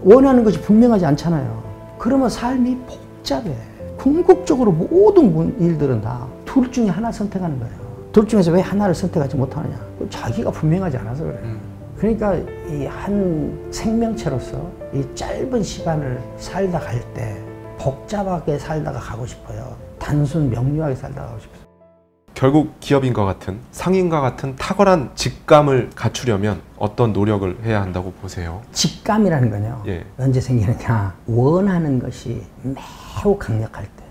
원하는 것이 분명하지 않잖아요. 그러면 삶이 복잡해. 궁극적으로 모든 일들은 다 둘 중에 하나 선택하는 거예요. 둘 중에서 왜 하나를 선택하지 못하느냐? 자기가 분명하지 않아서 그래요. 그러니까 이 한 생명체로서 이 짧은 시간을 살다 갈 때 복잡하게 살다가 가고 싶어요. 단순 명료하게 살다가 가고 싶어요. 결국 기업인과 같은 상인과 같은 탁월한 직감을 갖추려면 어떤 노력을 해야 한다고 보세요? 직감이라는 건요. 예. 언제 생기느냐? 원하는 것이 매우 강력할 때.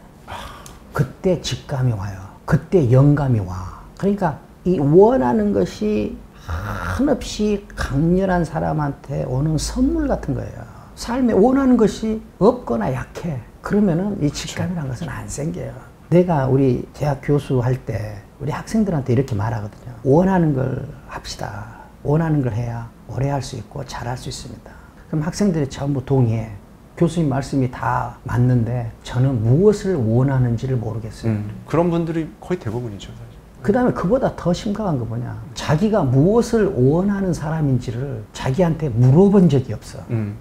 그때 직감이 와요. 그때 영감이 와. 그러니까 이 원하는 것이 한없이 강렬한 사람한테 오는 선물 같은 거예요. 삶에 원하는 것이 없거나 약해. 그러면은 이 직감이라는 것은 안 생겨요. 내가 우리 대학 교수 할 때 우리 학생들한테 이렇게 말하거든요. 원하는 걸 합시다. 원하는 걸 해야 오래 할 수 있고 잘할 수 있습니다. 그럼 학생들이 전부 동의해. 교수님 말씀이 다 맞는데 저는 무엇을 원하는지를 모르겠어요. 그런 분들이 거의 대부분이죠, 사실. 그 다음에 그보다 더 심각한 거 뭐냐. 자기가 무엇을 원하는 사람인지를 자기한테 물어본 적이 없어.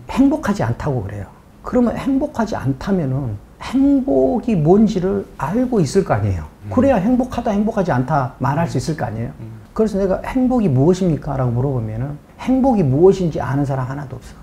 행복하지 않다고 그래요. 그러면 행복하지 않다면은 행복이 뭔지를 알고 있을 거 아니에요. 그래야 행복하다, 행복하지 않다 말할 수 있을 거 아니에요. 그래서 내가 행복이 무엇입니까? 라고 물어보면은 행복이 무엇인지 아는 사람 하나도 없어.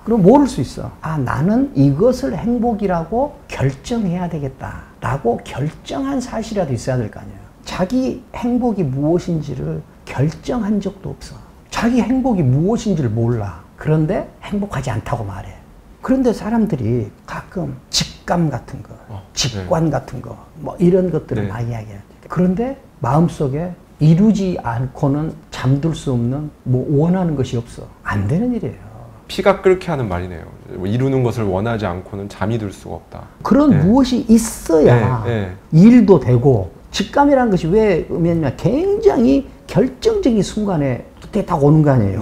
그럼 모를 수 있어. 아, 나는 이것을 행복이라고 결정해야 되겠다 라고 결정한 사실이라도 있어야 될 거 아니에요. 자기 행복이 무엇인지를 결정한 적도 없어. 자기 행복이 무엇인지를 몰라. 그런데 행복하지 않다고 말해. 그런데 사람들이 가끔 직감 같은 거, 직관 같은 거, 뭐 이런 것들을 많이 이야기해요. 그런데 마음속에 이루지 않고는 잠들 수 없는 뭐 원하는 것이 없어. 안 되는 일이에요. 피가 끓게 하는 말이네요. 이루는 것을 원하지 않고는 잠이 들 수가 없다. 그런 무엇이 있어야 일도 되고, 직감이라는 것이 왜냐면 굉장히 결정적인 순간에 그때 딱 오는 거 아니에요.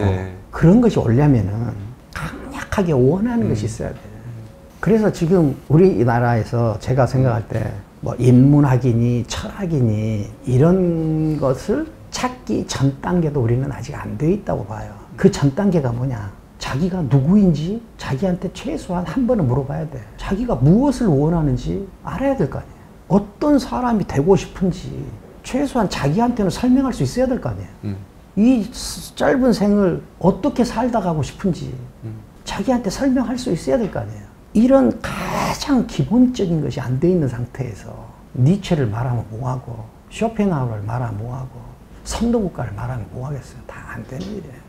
그런 것이 오려면은 강력하게 원하는 것이 있어야 돼. 그래서 지금 우리나라에서 제가 생각할 때 뭐 인문학이니 철학이니 이런 것을 찾기 전 단계도 우리는 아직 안 돼 있다고 봐요. 그 전 단계가 뭐냐? 자기가 누구인지 자기한테 최소한 한 번은 물어봐야 돼. 자기가 무엇을 원하는지 알아야 될 거 아니에요. 어떤 사람이 되고 싶은지 최소한 자기한테는 설명할 수 있어야 될 거 아니에요. 이 짧은 생을 어떻게 살다 가고 싶은지 자기한테 설명할 수 있어야 될 거 아니에요. 이런 가장 기본적인 것이 안 돼 있는 상태에서 니체를 말하면 뭐하고 쇼펜하우어를 말하면 뭐하고 선도국가를 말하면 뭐하겠어요. 다 안 되는 일이에요.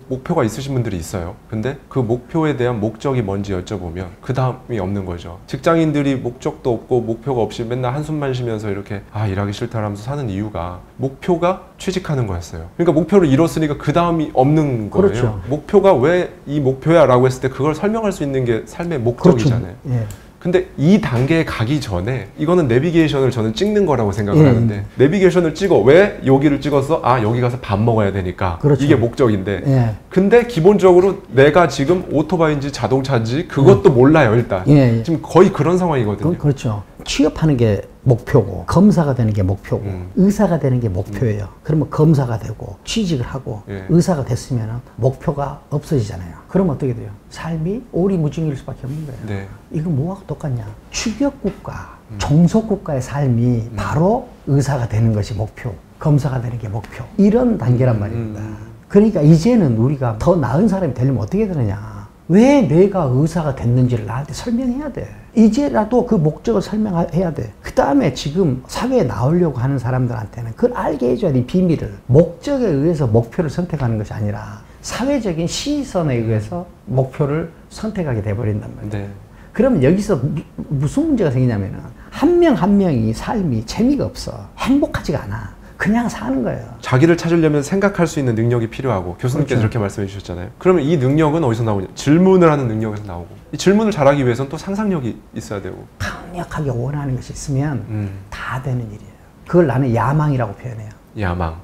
목표가 있으신 분들이 있어요. 근데 그 목표에 대한 목적이 뭔지 여쭤보면 그 다음이 없는 거죠. 직장인들이 목적도 없고 목표가 없이 맨날 한숨만 쉬면서 이렇게 일하기 싫다 하면서 사는 이유가 목표가 취직하는 거였어요. 그러니까 목표를 이뤘으니까 그 다음이 없는 거예요. 그렇죠. 목표가 왜 이 목표야 라고 했을 때 그걸 설명할 수 있는 게 삶의 목적이잖아요. 그렇죠. 예. 근데 이 단계에 가기 전에 이거는 내비게이션을 저는 찍는 거라고 생각을 하는데 내비게이션을 찍어. 왜 여기를 찍었어? 아, 여기 가서 밥 먹어야 되니까. 그렇죠. 이게 목적인데 근데 기본적으로 내가 지금 오토바이인지 자동차인지 그것도 몰라요. 일단 지금 거의 그런 상황이거든요. 그렇죠. 취업하는 게 목표고 검사가 되는 게 목표고 의사가 되는 게 목표예요. 그러면 검사가 되고 취직을 하고 의사가 됐으면 목표가 없어지잖아요. 그럼 어떻게 돼요? 삶이 오리무중일 수밖에 없는 거예요. 이거 뭐하고 똑같냐? 추격국가, 종속국가의 삶이 바로 의사가 되는 것이 목표, 검사가 되는 게 목표, 이런 단계란 말입니다. 그러니까 이제는 우리가 더 나은 사람이 되려면 어떻게 되느냐? 왜 내가 의사가 됐는지를 나한테 설명해야 돼. 이제라도 그 목적을 설명해야 돼. 그 다음에 지금 사회에 나오려고 하는 사람들한테는 그걸 알게 해줘야 돼. 비밀을. 목적에 의해서 목표를 선택하는 것이 아니라 사회적인 시선에 의해서 목표를 선택하게 돼버린단 말이에요. 그러면 여기서 무슨 문제가 생기냐면은 한 명 한 명이 삶이 재미가 없어. 행복하지가 않아. 그냥 사는 거예요. 자기를 찾으려면 생각할 수 있는 능력이 필요하고 교수님께서 그렇게 말씀해 주셨잖아요. 그러면 이 능력은 어디서 나오냐? 질문을 하는 능력에서 나오고, 이 질문을 잘하기 위해서는 또 상상력이 있어야 되고, 강력하게 원하는 것이 있으면 다 되는 일이에요. 그걸 나는 야망이라고 표현해요. 야망.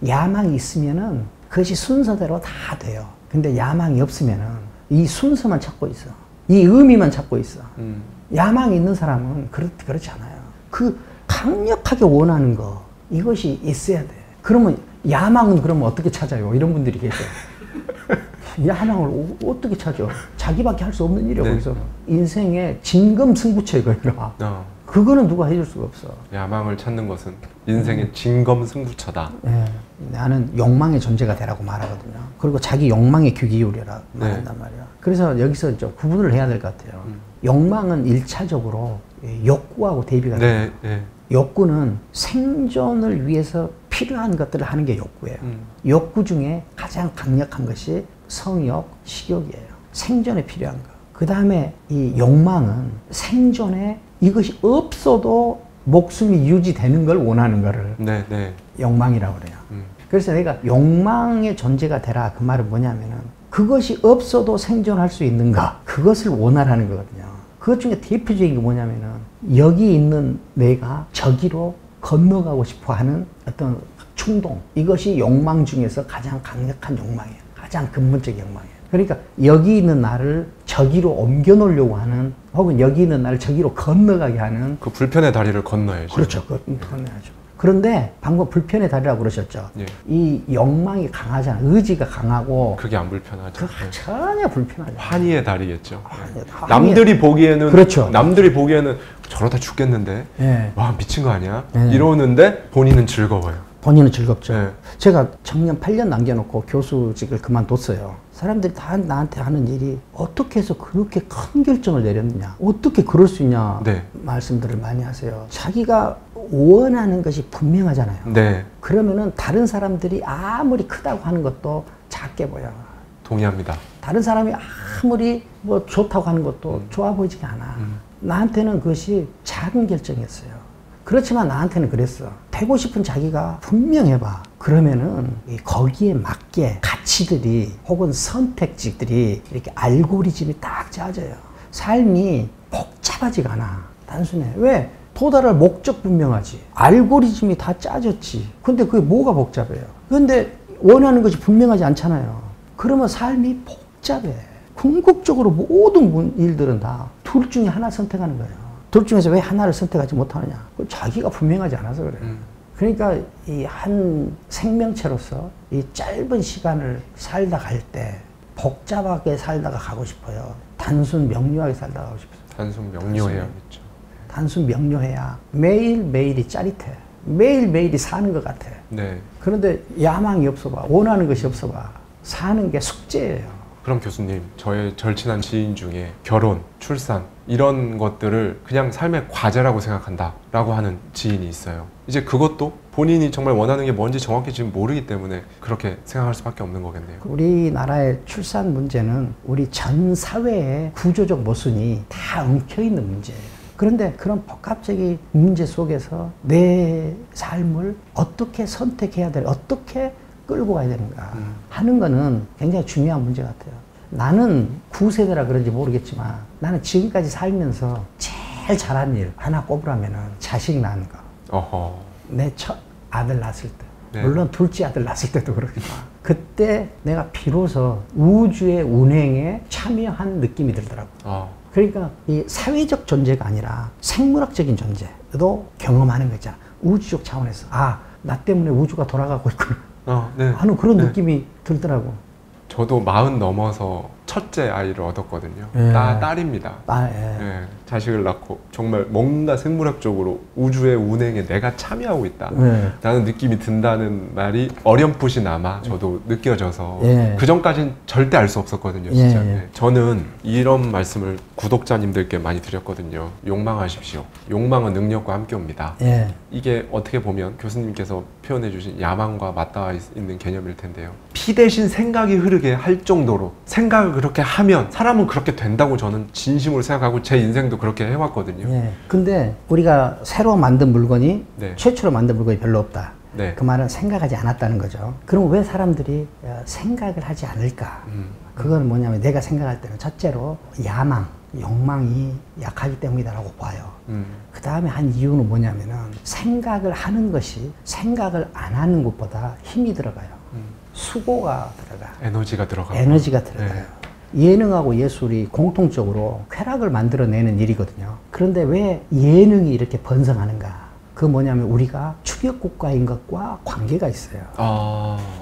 야망이 있으면은 그것이 순서대로 다 돼요. 근데 야망이 없으면은 이 순서만 찾고 있어. 이 의미만 찾고 있어. 야망이 있는 사람은 그렇지 않아요. 그 강력하게 원하는 거, 이것이 있어야 돼. 그러면 야망은 그러면 어떻게 찾아요? 이런 분들이 계세요. 야망을 어떻게 찾아? 자기밖에 할 수 없는 일이야. 네. 거기서는 인생의 진검승부처이거든요. 그거는 누가 해줄 수가 없어. 야망을 찾는 것은 인생의 진검승부처다. 네. 나는 욕망의 존재가 되라고 말하거든요. 그리고 자기 욕망에 귀 기울여라 말한단 말이야. 그래서 여기서 좀 구분을 해야 될 것 같아요. 욕망은 1차적으로 욕구하고 대비가 돼요. 욕구는 생존을 위해서 필요한 것들을 하는 게 욕구예요. 욕구 중에 가장 강력한 것이 성욕, 식욕이에요. 생존에 필요한 거. 그 다음에 이 욕망은 생존에 이것이 없어도 목숨이 유지되는 걸 원하는 거를 욕망이라고 그래요. 그래서 내가 욕망의 존재가 되라 그 말은 뭐냐면은 그것이 없어도 생존할 수 있는가 그것을 원하라는 거거든요. 그것 중에 대표적인 게 뭐냐면은 여기 있는 내가 저기로 건너가고 싶어 하는 어떤 충동, 이것이 욕망 중에서 가장 강력한 욕망이에요. 가장 근본적인 욕망이에요. 그러니까 여기 있는 나를 저기로 옮겨 놓으려고 하는, 혹은 여기 있는 나를 저기로 건너가게 하는 그 불편의 다리를 건너야죠. 그렇죠. 건너야죠. 그런데 방금 불편의 다리라고 그러셨죠. 이 욕망이 강하잖아. 의지가 강하고. 그게 안 불편하죠. 전혀 불편하죠. 환희의 다리겠죠. 남들이 보기에는 그렇죠. 남들이 보기에는 저러다 죽겠는데, 와 미친 거 아니야? 이러는데 본인은 즐거워요. 본인은 즐겁죠. 제가 청년 8년 남겨놓고 교수직을 그만뒀어요. 사람들이 다 나한테 하는 일이 어떻게 해서 그렇게 큰 결정을 내렸느냐, 어떻게 그럴 수 있냐 말씀들을 많이 하세요. 자기가 원하는 것이 분명하잖아요. 그러면은 다른 사람들이 아무리 크다고 하는 것도 작게 보여. 동의합니다. 다른 사람이 아무리 뭐 좋다고 하는 것도 좋아 보이지가 않아. 나한테는 그것이 작은 결정이었어요. 그렇지만 나한테는 그랬어. 되고 싶은 자기가 분명해봐. 그러면은 거기에 맞게 가치들이 혹은 선택지들이 이렇게 알고리즘이 딱 짜져요. 삶이 복잡하지가 않아. 단순해. 왜? 도달할 목적 분명하지. 알고리즘이 다 짜졌지. 근데 그게 뭐가 복잡해요? 근데 원하는 것이 분명하지 않잖아요. 그러면 삶이 복잡해. 궁극적으로 모든 일들은 다 둘 중에 하나 선택하는 거예요. 둘 중에서 왜 하나를 선택하지 못하느냐? 자기가 분명하지 않아서 그래요. 그러니까 이 한 생명체로서 이 짧은 시간을 살다 갈 때 복잡하게 살다가 가고 싶어요. 단순 명료하게 살다가 가고 싶어요. 단순 명료해야겠죠. 단순 명료해야 매일매일이 짜릿해. 매일매일이 사는 것 같아. 그런데 야망이 없어봐. 원하는 것이 없어봐. 사는 게 숙제예요. 그럼 교수님, 저의 절친한 지인 중에 결혼, 출산 이런 것들을 그냥 삶의 과제라고 생각한다 라고 하는 지인이 있어요. 이제 그것도 본인이 정말 원하는 게 뭔지 정확히 지금 모르기 때문에 그렇게 생각할 수밖에 없는 거겠네요. 우리나라의 출산 문제는 우리 전 사회의 구조적 모순이 다 엉켜있는 문제예요. 그런데 그런 복합적인 문제 속에서 내 삶을 어떻게 선택해야 될, 어떻게 끌고 가야 되는가 하는 거는 굉장히 중요한 문제 같아요. 나는 9세대라 그런지 모르겠지만 나는 지금까지 살면서 제일 잘한 일 하나 꼽으라면은 자식 낳는 거. 내 첫 아들 낳았을 때. 물론 둘째 아들 낳았을 때도 그렇지만 그때 내가 비로소 우주의 운행에 참여한 느낌이 들더라고요. 그러니까 이 사회적 존재가 아니라 생물학적인 존재도 경험하는 거 있잖아. 우주적 차원에서 나 때문에 우주가 돌아가고 있구나 하는 그런 느낌이 들더라고. 저도 40 넘어서 첫째 아이를 얻었거든요. 딸입니다. 자식을 낳고 정말 뭔가 생물학적으로 우주의 운행에 내가 참여하고 있다 라는 느낌이 든다는 말이 어렴풋이나마 저도 느껴져서 그 전까지는 절대 알 수 없었거든요. 진짜. 저는 이런 말씀을 구독자님들께 많이 드렸거든요. 욕망하십시오. 욕망은 능력과 함께 옵니다. 이게 어떻게 보면 교수님께서 표현해 주신 야망과 맞닿아 있는 개념일 텐데요. 피 대신 생각이 흐르게 할 정도로 생각을 그렇게 하면 사람은 그렇게 된다고 저는 진심으로 생각하고 제 인생도 그렇게 해왔거든요. 근데 우리가 새로 만든 물건이 최초로 만든 물건이 별로 없다. 그 말은 생각하지 않았다는 거죠. 그럼 왜 사람들이 생각을 하지 않을까? 그건 뭐냐면 내가 생각할 때는 첫째로 야망, 욕망이 약하기 때문이다라고 봐요. 그 다음에 한 이유는 뭐냐면은 생각을 하는 것이 생각을 안 하는 것보다 힘이 들어가요. 수고가 들어가. 에너지가 들어가요. 에너지가 들어가요. 예능하고 예술이 공통적으로 쾌락을 만들어내는 일이거든요. 그런데 왜 예능이 이렇게 번성하는가? 그 뭐냐면 우리가 추격국가인 것과 관계가 있어요.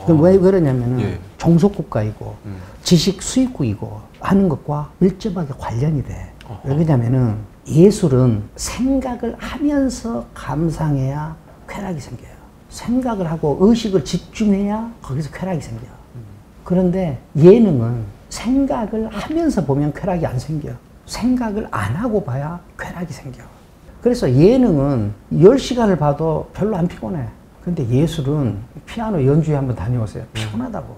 그럼 왜 그러냐면은 예. 종속국가이고 지식 수입국이고 하는 것과 밀접하게 관련이 돼. 왜 그러냐면은 예술은 생각을 하면서 감상해야 쾌락이 생겨요. 생각을 하고 의식을 집중해야 거기서 쾌락이 생겨요. 그런데 예능은 생각을 하면서 보면 쾌락이 안 생겨. 생각을 안 하고 봐야 쾌락이 생겨. 그래서 예능은 10시간을 봐도 별로 안 피곤해. 근데 예술은 피아노 연주회 한번 다녀오세요. 피곤하다고.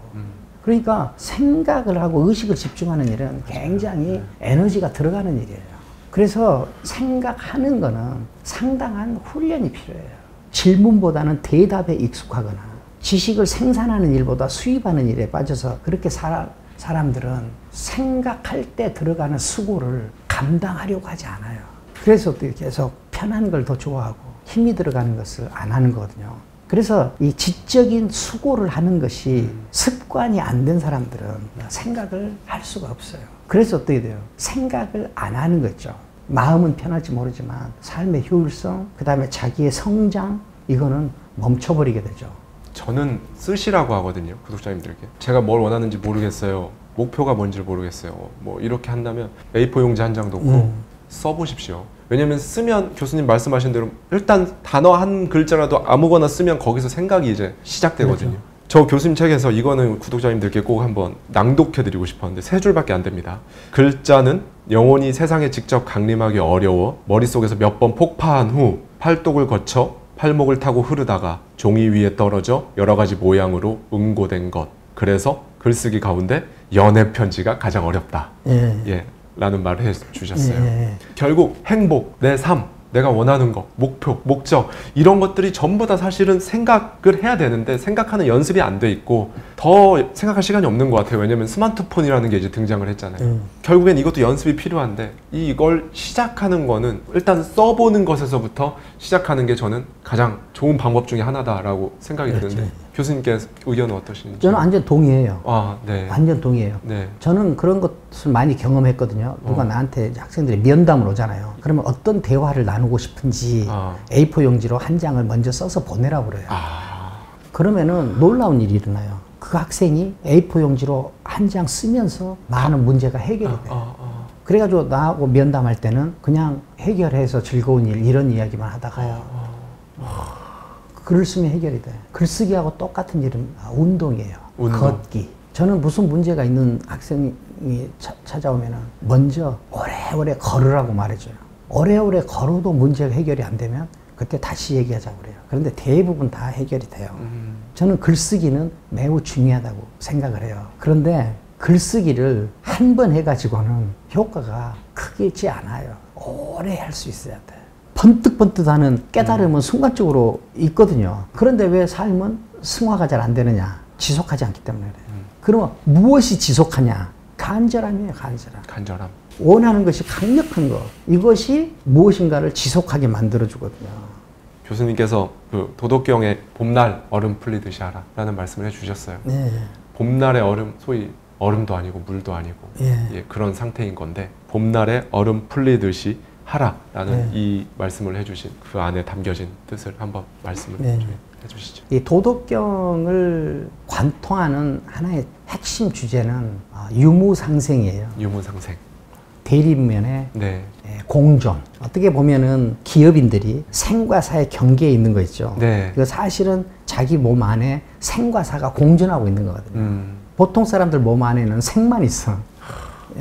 그러니까 생각을 하고 의식을 집중하는 일은 굉장히 에너지가 들어가는 일이에요. 그래서 생각하는 거는 상당한 훈련이 필요해요. 질문보다는 대답에 익숙하거나 지식을 생산하는 일보다 수입하는 일에 빠져서 그렇게 사람들은 생각할 때 들어가는 수고를 감당하려고 하지 않아요. 그래서 계속 편한 걸 더 좋아하고 힘이 들어가는 것을 안 하는 거거든요. 그래서 이 지적인 수고를 하는 것이 습관이 안 된 사람들은 생각을 할 수가 없어요. 그래서 어떻게 돼요? 생각을 안 하는 거죠. 마음은 편할지 모르지만 삶의 효율성, 그 다음에 자기의 성장, 이거는 멈춰버리게 되죠. 저는 쓰시라고 하거든요, 구독자님들께. 제가 뭘 원하는지 모르겠어요. 목표가 뭔지를 모르겠어요. 뭐 이렇게 한다면 A4 용지 한 장 놓고 써보십시오. 왜냐면 쓰면 교수님 말씀하신 대로 일단 단어 한 글자라도 아무거나 쓰면 거기서 생각이 이제 시작되거든요. 그렇죠. 저 교수님 책에서 이거는 구독자님들께 꼭 한번 낭독해드리고 싶었는데 3줄밖에 안 됩니다. 글자는 영혼이 세상에 직접 강림하기 어려워 머릿속에서 몇 번 폭파한 후 팔독을 거쳐 팔목을 타고 흐르다가 종이 위에 떨어져 여러 가지 모양으로 응고된 것. 그래서 글쓰기 가운데 연애 편지가 가장 어렵다. 예, 라는 말을 해주셨어요. 결국 행복, 내 삶, 내가 원하는 것, 목표, 목적 이런 것들이 전부 다 사실은 생각을 해야 되는데 생각하는 연습이 안 돼 있고 더 생각할 시간이 없는 것 같아요. 왜냐면 스마트폰이라는 게 이제 등장을 했잖아요. 결국엔 이것도 연습이 필요한데 이걸 시작하는 거는 일단 써보는 것에서부터 시작하는 게 저는 가장 좋은 방법 중에 하나다라고 생각이 드는데 교수님께 의견은 어떠신지? 저는 완전 동의해요. 네. 완전 동의해요. 네. 저는 그런 것을 많이 경험했거든요. 누가 나한테 학생들이 면담을 오잖아요. 그러면 어떤 대화를 나누고 싶은지 A4 용지로 한 장을 먼저 써서 보내라고 그래요. 그러면은 놀라운 일이 일어나요. 그 학생이 A4 용지로 한 장 쓰면서 많은 문제가 해결이 돼요. 그래가지고 나하고 면담할 때는 그냥 해결해서 즐거운 일 이런 이야기만 하다가요. 글을 쓰면 해결이 돼. 글쓰기하고 똑같은 일은 운동이에요. 걷기. 저는 무슨 문제가 있는 학생이 찾아오면 먼저 오래오래 걸으라고 말해줘요. 오래오래 걸어도 문제가 해결이 안 되면 그때 다시 얘기하자고 그래요. 그런데 대부분 다 해결이 돼요. 저는 글쓰기는 매우 중요하다고 생각을 해요. 그런데 글쓰기를 한 번 해가지고는 효과가 크지 않아요. 오래 할 수 있어야 돼. 번뜩번뜩하는 깨달음은 순간적으로 있거든요. 그런데 왜 삶은 승화가 잘 안 되느냐? 지속하지 않기 때문에 그래요. 그러면 무엇이 지속하냐? 간절함이에요, 간절함. 간절함. 원하는 것이 강력한 거. 이것이 무엇인가를 지속하게 만들어주거든요. 교수님께서 그 도덕경의 봄날 얼음 풀리듯이 하라 라는 말씀을 해주셨어요. 네. 봄날의 얼음, 소위 얼음도 아니고 물도 아니고 예, 그런 상태인 건데 봄날의 얼음 풀리듯이 하라라는 이 말씀을 해주신 그 안에 담겨진 뜻을 한번 말씀을 좀 해주시죠. 이 도덕경을 관통하는 하나의 핵심 주제는 유무상생이에요. 유무상생. 대립면의 공존. 어떻게 보면은 기업인들이 생과 사의 경계에 있는 거 있죠. 그 사실은 자기 몸 안에 생과 사가 공존하고 있는 거거든요. 보통 사람들 몸 안에는 생만 있어.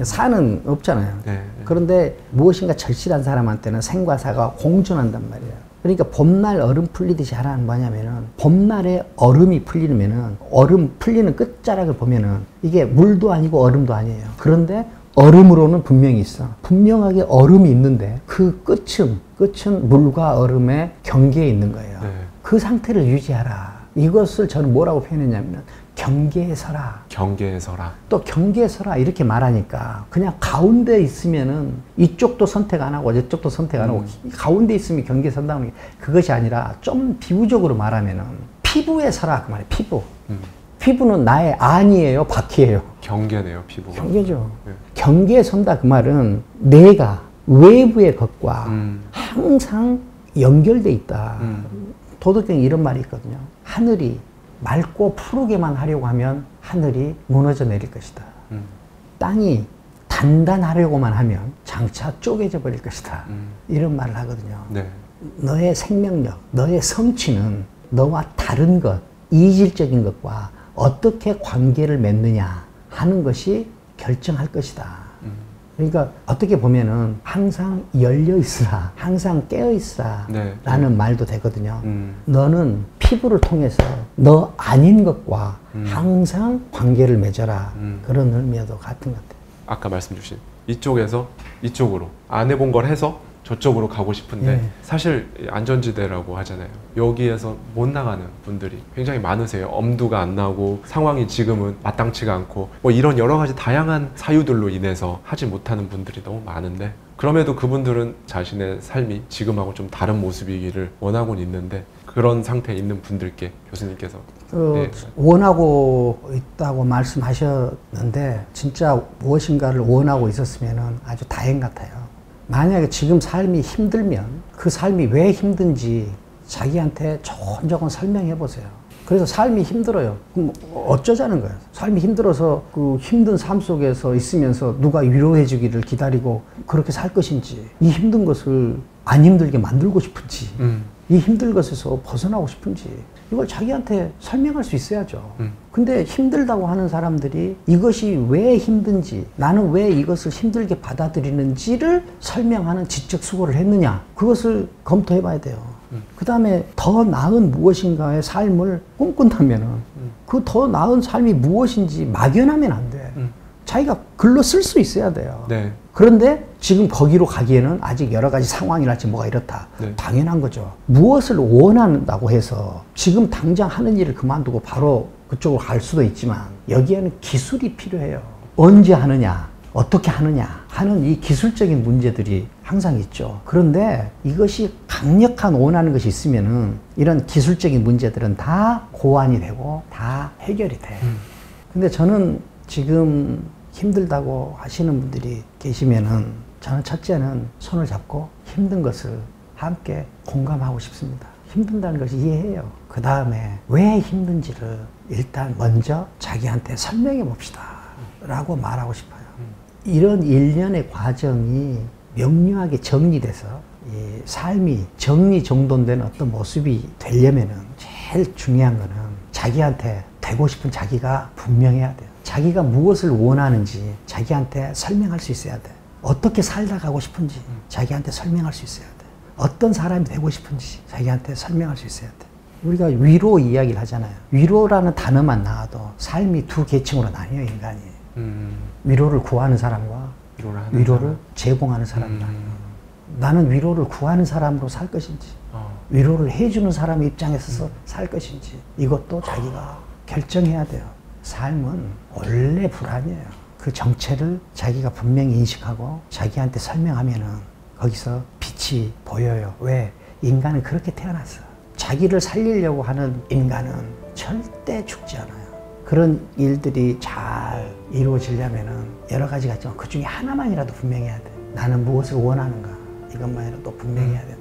사는 없잖아요. 그런데 무엇인가 절실한 사람한테는 생과 사가 공존한단 말이에요. 그러니까 봄날 얼음 풀리듯이 하라는 뭐냐면은 봄날에 얼음이 풀리면은 얼음 풀리는 끝자락을 보면은 이게 물도 아니고 얼음도 아니에요. 그런데 얼음으로는 분명히 있어. 분명하게 얼음이 있는데 그 끝은 물과 얼음의 경계에 있는 거예요. 그 상태를 유지하라. 이것을 저는 뭐라고 표현했냐면 경계에 서라. 경계에 서라. 또 경계에 서라 이렇게 말하니까 그냥 가운데 있으면은 이쪽도 선택 안 하고 이쪽도 선택 안 하고 가운데 있으면 경계에 선다는 게 그것이 아니라 좀 비유적으로 말하면은 피부에 서라 그 말이에요. 피부. 피부는 나의 안이에요, 밖이에요? 경계네요, 피부가. 경계죠. 경계에 선다 그 말은 내가 외부의 것과 항상 연결돼 있다. 도덕경에 이런 말이 있거든요. 하늘이 맑고 푸르게만 하려고 하면 하늘이 무너져 내릴 것이다. 땅이 단단하려고만 하면 장차 쪼개져 버릴 것이다. 이런 말을 하거든요. 네. 너의 생명력, 너의 성취는 너와 다른 것, 이질적인 것과 어떻게 관계를 맺느냐 하는 것이 결정할 것이다. 그러니까 어떻게 보면은 항상 열려 있으라, 항상 깨어 있으라 네. 라는 말도 되거든요. 너는 피부를 통해서 너 아닌 것과 항상 관계를 맺어라. 그런 의미와도 같은 것 같아요. 아까 말씀 주신 이쪽에서 이쪽으로 안 해본 걸 해서 저쪽으로 가고 싶은데 네. 사실 안전지대라고 하잖아요. 여기에서 못 나가는 분들이 굉장히 많으세요. 엄두가 안 나고 상황이 지금은 마땅치가 않고 뭐 이런 여러 가지 다양한 사유들로 인해서 하지 못하는 분들이 너무 많은데 그럼에도 그분들은 자신의 삶이 지금하고 좀 다른 모습이기를 원하고는 있는데 그런 상태에 있는 분들께 교수님께서 네. 원하고 있다고 말씀하셨는데 진짜 무엇인가를 원하고 있었으면 아주 다행 같아요. 만약에 지금 삶이 힘들면 그 삶이 왜 힘든지 자기한테 조곤조곤 설명해 보세요. 그래서 삶이 힘들어요. 그럼 어쩌자는 거예요. 삶이 힘들어서 그 힘든 삶 속에서 있으면서 누가 위로해 주기를 기다리고 그렇게 살 것인지, 이 힘든 것을 안 힘들게 만들고 싶은지, 이 힘든 것에서 벗어나고 싶은지 이걸 자기한테 설명할 수 있어야죠. 근데 힘들다고 하는 사람들이 이것이 왜 힘든지, 나는 왜 이것을 힘들게 받아들이는지를 설명하는 지적 수고를 했느냐, 그것을 검토해 봐야 돼요. 그 다음에 더 나은 무엇인가의 삶을 꿈꾼다면 그 더 나은 삶이 무엇인지 막연하면 안 돼. 자기가 글로 쓸 수 있어야 돼요. 네. 그런데 지금 거기로 가기에는 아직 여러 가지 상황이랄지 뭐가 이렇다. 네. 당연한 거죠. 무엇을 원한다고 해서 지금 당장 하는 일을 그만두고 바로 그쪽으로 갈 수도 있지만 여기에는 기술이 필요해요. 언제 하느냐, 어떻게 하느냐 하는 이 기술적인 문제들이 항상 있죠. 그런데 이것이 강력한 원하는 것이 있으면은 이런 기술적인 문제들은 다 고안이 되고 다 해결이 돼. 근데 저는 지금 힘들다고 하시는 분들이 계시면은 저는 첫째는 손을 잡고 힘든 것을 함께 공감하고 싶습니다. 힘든다는 것을 이해해요. 그 다음에 왜 힘든지를 일단 먼저 자기한테 설명해 봅시다 라고 말하고 싶어요. 이런 일련의 과정이 명료하게 정리돼서 이 삶이 정리정돈된 어떤 모습이 되려면은 제일 중요한 거는 자기한테 되고 싶은 자기가 분명해야 돼요. 자기가 무엇을 원하는지 자기한테 설명할 수 있어야 돼. 어떻게 살다 가고 싶은지 자기한테 설명할 수 있어야 돼. 어떤 사람이 되고 싶은지 자기한테 설명할 수 있어야 돼. 우리가 위로 이야기를 하잖아요. 위로라는 단어만 나와도 삶이 두 계층으로 나뉘어요, 인간이. 위로를 구하는 사람과 위로를 제공하는 사람이다. 나는 위로를 구하는 사람으로 살 것인지 위로를 해주는 사람의 입장에 서서 살 것인지 이것도 자기가 결정해야 돼요. 삶은 원래 불안이에요. 그 정체를 자기가 분명히 인식하고 자기한테 설명하면은 거기서 빛이 보여요. 왜? 인간은 그렇게 태어났어. 자기를 살리려고 하는 인간은 절대 죽지 않아요. 그런 일들이 잘 이루어지려면은 여러 가지가 있지만 그 중에 하나만이라도 분명해야 돼. 나는 무엇을 원하는가? 이것만이라도 분명해야 돼.